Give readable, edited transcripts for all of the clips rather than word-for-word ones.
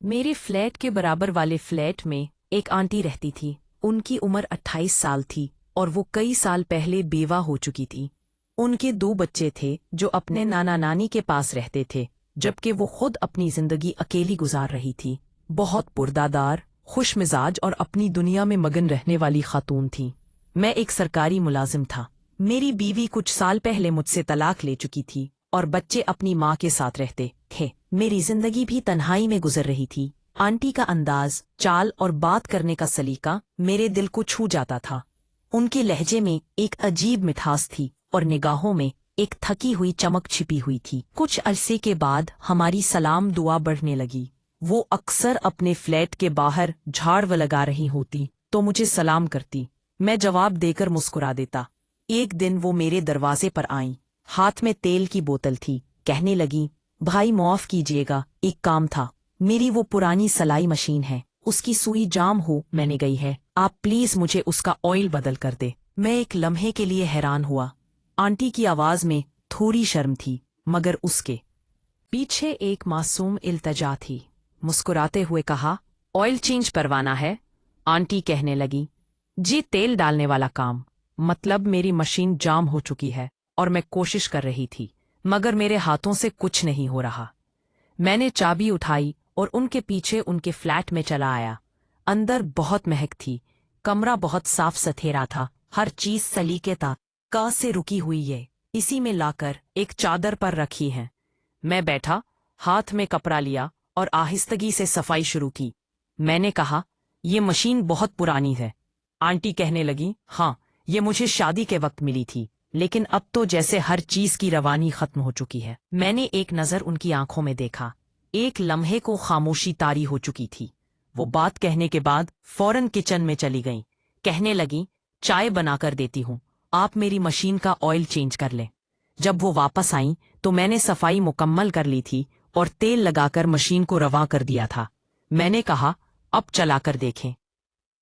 मेरे फ्लैट के बराबर वाले फ्लैट में एक आंटी रहती थी। उनकी उम्र 28 साल थी और वो कई साल पहले बेवा हो चुकी थी। उनके 2 बच्चे थे जो अपने नाना नानी के पास रहते थे, जबकि वो खुद अपनी जिंदगी अकेली गुजार रही थी। बहुत पुरदादार, खुश मिजाज और अपनी दुनिया में मगन रहने वाली खातून थी। मैं एक सरकारी मुलाजिम था। मेरी बीवी कुछ साल पहले मुझसे तलाक ले चुकी थी और बच्चे अपनी माँ के साथ रहते थे। मेरी जिंदगी भी तन्हाई में गुजर रही थी। आंटी का अंदाज, चाल और बात करने का सलीका मेरे दिल को छू जाता था। उनके लहजे में एक अजीब मिठास थी और निगाहों में एक थकी हुई चमक छिपी हुई थी। कुछ अरसे के बाद हमारी सलाम दुआ बढ़ने लगी। वो अक्सर अपने फ्लैट के बाहर झाड़ लगा रही होती तो मुझे सलाम करती। मैं जवाब देकर मुस्कुरा देता। एक दिन वो मेरे दरवाजे पर आईं। हाथ में तेल की बोतल थी। कहने लगी, भाई माफ कीजिएगा, एक काम था। मेरी वो पुरानी सलाई मशीन है, उसकी सुई जाम हो मैंने गई है। आप प्लीज मुझे उसका ऑयल बदल कर दे। मैं एक लम्हे के लिए हैरान हुआ। आंटी की आवाज में थोड़ी शर्म थी, मगर उसके पीछे एक मासूम इल्तजा थी। मुस्कुराते हुए कहा, ऑयल चेंज करवाना है? आंटी कहने लगी, जी तेल डालने वाला काम। मतलब मेरी मशीन जाम हो चुकी है और मैं कोशिश कर रही थी, मगर मेरे हाथों से कुछ नहीं हो रहा। मैंने चाबी उठाई और उनके पीछे उनके फ्लैट में चला आया। अंदर बहुत महक थी। कमरा बहुत साफ सुथरा था। हर चीज सलीके का से रुकी हुई है। इसी में लाकर एक चादर पर रखी है। मैं बैठा, हाथ में कपड़ा लिया और आहिस्तगी से सफाई शुरू की। मैंने कहा, ये मशीन बहुत पुरानी है। आंटी कहने लगी, हाँ, ये मुझे शादी के वक्त मिली थी, लेकिन अब तो जैसे हर चीज की रवानी खत्म हो चुकी है। मैंने एक नजर उनकी आंखों में देखा। एक लम्हे को खामोशी तारी हो चुकी थी। वो बात कहने के बाद फौरन किचन में चली गईं। कहने लगी, चाय बनाकर देती हूँ, आप मेरी मशीन का ऑयल चेंज कर लें। जब वो वापस आईं तो मैंने सफाई मुकम्मल कर ली थी और तेल लगाकर मशीन को रवा कर दिया था। मैंने कहा, अब चलाकर देखें।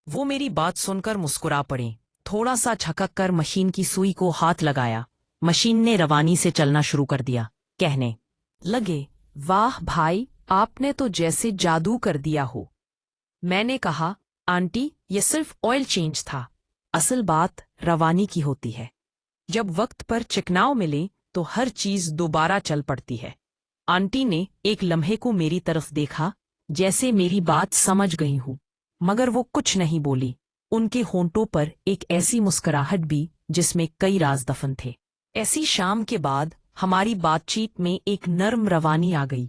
वो मेरी बात सुनकर मुस्कुरा पड़े। थोड़ा सा झकक कर मशीन की सुई को हाथ लगाया। मशीन ने रवानी से चलना शुरू कर दिया। कहने लगे, वाह भाई, आपने तो जैसे जादू कर दिया हो। मैंने कहा, आंटी, ये सिर्फ ऑयल चेंज था। असल बात रवानी की होती है। जब वक्त पर चिकनाव मिले तो हर चीज दोबारा चल पड़ती है। आंटी ने एक लम्हे को मेरी तरफ देखा, जैसे मेरी बात समझ गई हूँ, मगर वो कुछ नहीं बोली। उनके होंठों पर एक ऐसी मुस्कुराहट भी जिसमें कई राज दफन थे। ऐसी शाम के बाद हमारी बातचीत में एक नर्म रवानी आ गई।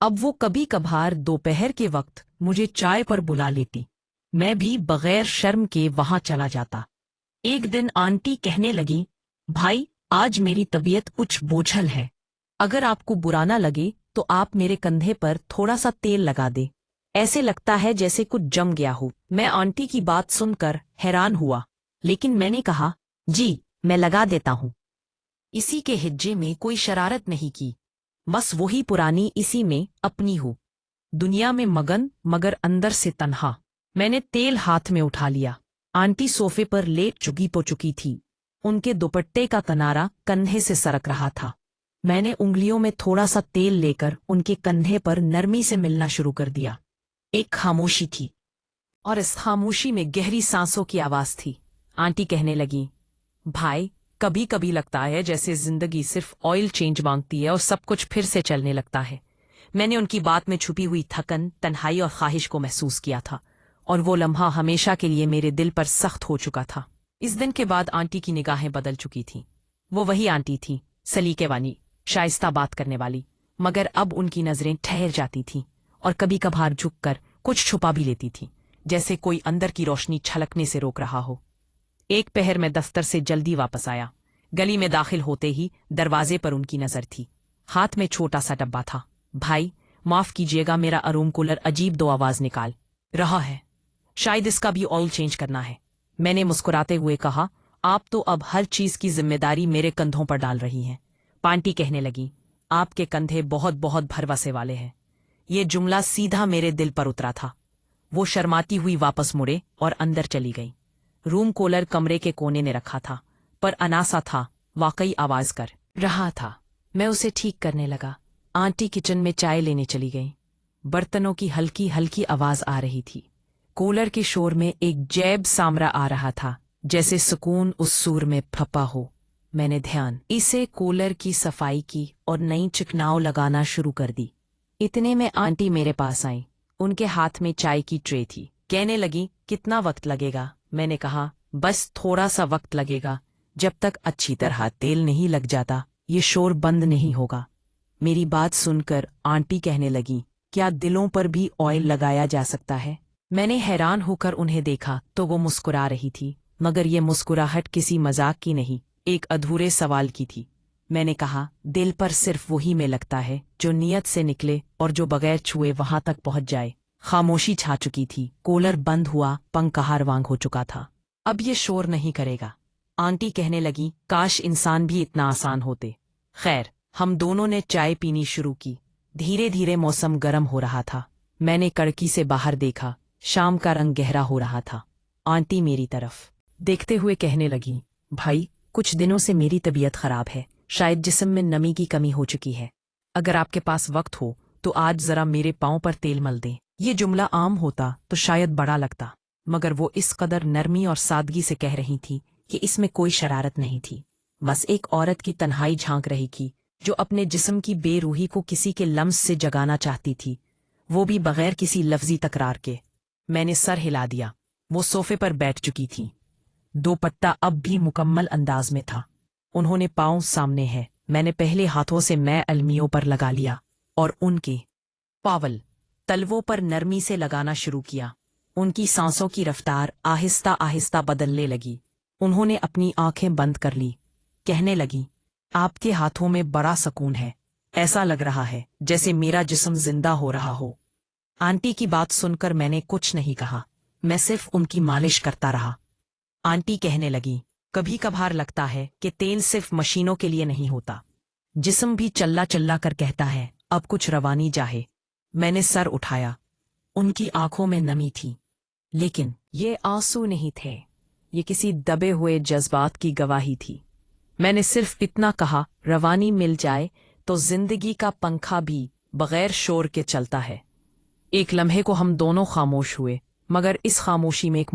अब वो कभी कभार दोपहर के वक्त मुझे चाय पर बुला लेती। मैं भी बगैर शर्म के वहां चला जाता। एक दिन आंटी कहने लगी, भाई, आज मेरी तबीयत कुछ बोझल है। अगर आपको बुरा ना लगे तो आप मेरे कंधे पर थोड़ा सा तेल लगा दे। ऐसे लगता है जैसे कुछ जम गया हो। मैं आंटी की बात सुनकर हैरान हुआ, लेकिन मैंने कहा, जी, मैं लगा देता हूँ। इसी के हिज्जे में कोई शरारत नहीं की। बस वही पुरानी इसी में अपनी हो। दुनिया में मगन मगर अंदर से तन्हा। मैंने तेल हाथ में उठा लिया। आंटी सोफे पर लेट चुकी थी। उनके दुपट्टे का किनारा कंधे से सरक रहा था। मैंने उंगलियों में थोड़ा सा तेल लेकर उनके कंधे पर नरमी से मिलना शुरू कर दिया। एक खामोशी थी और इस खामोशी में गहरी सांसों की आवाज थी। आंटी कहने लगी, भाई, कभी कभी लगता है जैसे जिंदगी सिर्फ ऑयल चेंज मांगती है और सब कुछ फिर से चलने लगता है। मैंने उनकी बात में छुपी हुई थकन, तन्हाई और ख्वाहिश को महसूस किया था, और वो लम्हा हमेशा के लिए मेरे दिल पर सख्त हो चुका था। इस दिन के बाद आंटी की निगाहें बदल चुकी थीं। वो वही आंटी थी, सलीके वाली, शाइस्ता बात करने वाली, मगर अब उनकी नजरें ठहर जाती थीं और कभी कभार झुककर कुछ छुपा भी लेती थीं, जैसे कोई अंदर की रोशनी छलकने से रोक रहा हो। एक पहर में दफ्तर से जल्दी वापस आया। गली में दाखिल होते ही दरवाजे पर उनकी नजर थी। हाथ में छोटा सा डब्बा था। भाई, माफ कीजिएगा, मेरा रूम कूलर अजीब दो आवाज निकाल रहा है। शायद इसका भी ऑयल चेंज करना है। मैंने मुस्कुराते हुए कहा, आप तो अब हर चीज की जिम्मेदारी मेरे कंधों पर डाल रही हैं। आंटी कहने लगी, आपके कंधे बहुत बहुत भरवसे वाले हैं। ये जुमला सीधा मेरे दिल पर उतरा था। वो शर्माती हुई वापस मुड़े और अंदर चली गई। रूम कूलर कमरे के कोने में रखा था, पर अनासा था, वाकई आवाज कर रहा था। मैं उसे ठीक करने लगा। आंटी किचन में चाय लेने चली गई। बर्तनों की हल्की हल्की आवाज आ रही थी। कूलर के शोर में एक जैब सामरा आ रहा था, जैसे सुकून उस सूर में फपा हो। मैंने ध्यान इसे कूलर की सफाई की और नई चिकनाव लगाना शुरू कर दी। इतने में आंटी मेरे पास आई। उनके हाथ में चाय की ट्रे थी। कहने लगी, कितना वक्त लगेगा? मैंने कहा, बस थोड़ा सा वक्त लगेगा। जब तक अच्छी तरह तेल नहीं लग जाता ये शोर बंद नहीं होगा। मेरी बात सुनकर आंटी कहने लगी, क्या दिलों पर भी ऑयल लगाया जा सकता है? मैंने हैरान होकर उन्हें देखा तो वो मुस्कुरा रही थी, मगर ये मुस्कुराहट किसी मजाक की नहीं, एक अधूरे सवाल की थी। मैंने कहा, दिल पर सिर्फ वही में लगता है जो नियत से निकले और जो बगैर छुए वहां तक पहुंच जाए। खामोशी छा चुकी थी। कूलर बंद हुआ, पंखा हारवांग हो चुका था। अब ये शोर नहीं करेगा। आंटी कहने लगी, काश इंसान भी इतना आसान होते। खैर, हम दोनों ने चाय पीनी शुरू की। धीरे धीरे मौसम गर्म हो रहा था। मैंने कड़की से बाहर देखा। शाम का रंग गहरा हो रहा था। आंटी मेरी तरफ देखते हुए कहने लगी, भाई, कुछ दिनों से मेरी तबीयत खराब है। शायद जिस्म में नमी की कमी हो चुकी है। अगर आपके पास वक्त हो तो आज जरा मेरे पांव पर तेल मल दें। ये जुमला आम होता तो शायद बड़ा लगता, मगर वो इस कदर नरमी और सादगी से कह रही थी कि इसमें कोई शरारत नहीं थी। बस एक औरत की तन्हाई झांक रही थी जो अपने जिस्म की बेरूही को किसी के लम्स से जगाना चाहती थी, वो भी बगैर किसी लफ्जी तकरार के। मैंने सर हिला दिया। वो सोफे पर बैठ चुकी थी। दोपट्टा अब भी मुकम्मल अंदाज में था। उन्होंने पाँव सामने है। मैंने पहले हाथों से मैं अलमियों पर लगा लिया और उनके पावल तलवों पर नरमी से लगाना शुरू किया। उनकी सांसों की रफ्तार आहिस्ता आहिस्ता बदलने लगी। उन्होंने अपनी आंखें बंद कर ली। कहने लगी, आपके हाथों में बड़ा सुकून है। ऐसा लग रहा है जैसे मेरा जिस्म जिंदा हो रहा हो। आंटी की बात सुनकर मैंने कुछ नहीं कहा। मैं सिर्फ उनकी मालिश करता रहा। आंटी कहने लगी, कभी कभार लगता है कि तेल सिर्फ मशीनों के लिए नहीं होता। जिस्म भी चल्ला चल्ला कर कहता है, अब कुछ रवानी चाहे। मैंने सर उठाया। उनकी आंखों में नमी थी, लेकिन ये आंसू नहीं थे। ये किसी दबे हुए जज्बात की गवाही थी। मैंने सिर्फ इतना कहा, रवानी मिल जाए तो जिंदगी का पंखा भी बगैर शोर के चलता है। एक लम्हे को हम दोनों खामोश हुए, मगर इस खामोशी में एक